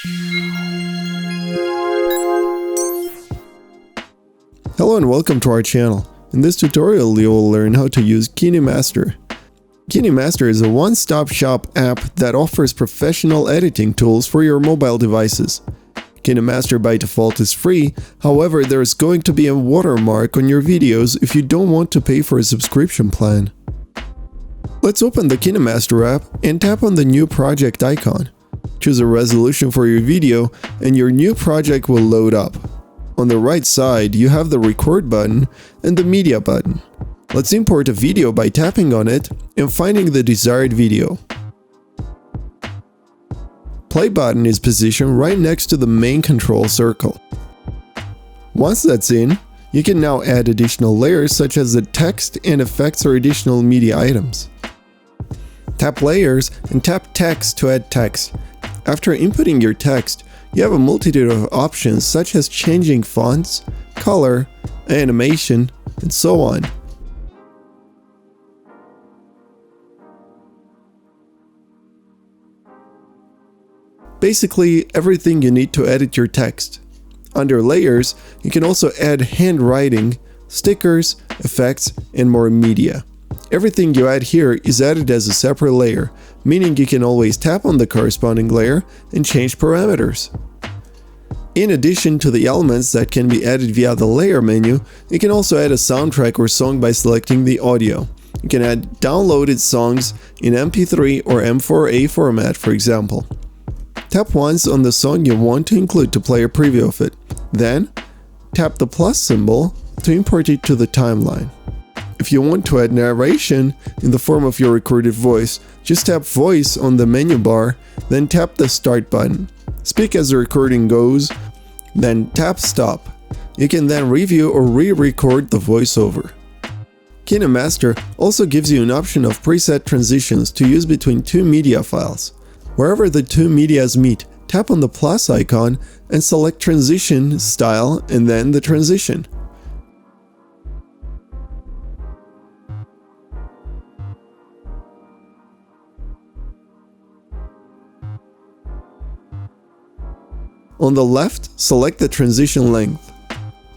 Hello and welcome to our channel. In this tutorial you will learn how to use KineMaster. KineMaster is a one-stop shop app that offers professional editing tools for your mobile devices. KineMaster by default is free, however there is going to be a watermark on your videos if you don't want to pay for a subscription plan. Let's open the KineMaster app and tap on the New Project icon. Choose a resolution for your video and your new project will load up. On the right side, you have the Record button and the Media button. Let's import a video by tapping on it and finding the desired video. Play button is positioned right next to the main control circle. Once that's in, you can now add additional layers such as the text and effects or additional media items. Tap Layers and tap Text to add text. After inputting your text, you have a multitude of options such as changing fonts, color, animation, and so on. Basically, everything you need to edit your text. Under Layers, you can also add handwriting, stickers, effects, and more media. Everything you add here is added as a separate layer, meaning you can always tap on the corresponding layer and change parameters. In addition to the elements that can be added via the layer menu, you can also add a soundtrack or song by selecting the audio. You can add downloaded songs in MP3 or M4A format, for example. Tap once on the song you want to include to play a preview of it. Then, tap the plus symbol to import it to the timeline. If you want to add narration in the form of your recorded voice, just tap Voice on the menu bar, then tap the Start button. Speak as the recording goes, then tap Stop. You can then review or re-record the voiceover. KineMaster also gives you an option of preset transitions to use between two media files. Wherever the two medias meet, tap on the plus icon and select Transition Style and then the transition. On the left, select the transition length.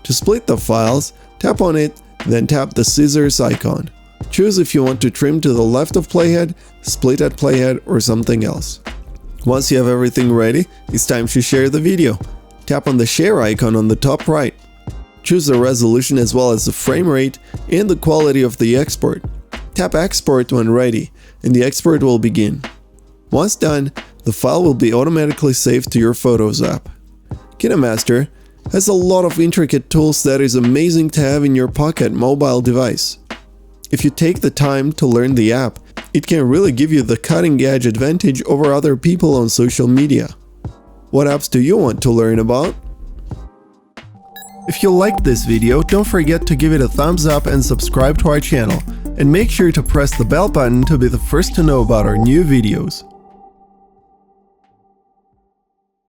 To split the files, tap on it, then tap the scissors icon. Choose if you want to trim to the left of playhead, split at playhead, or something else. Once you have everything ready, it's time to share the video. Tap on the share icon on the top right. Choose the resolution as well as the frame rate and the quality of the export. Tap Export when ready, and the export will begin. Once done, the file will be automatically saved to your Photos app. KineMaster has a lot of intricate tools that is amazing to have in your pocket mobile device. If you take the time to learn the app, it can really give you the cutting-edge advantage over other people on social media. What apps do you want to learn about? If you liked this video, don't forget to give it a thumbs up and subscribe to our channel. And make sure to press the bell button to be the first to know about our new videos.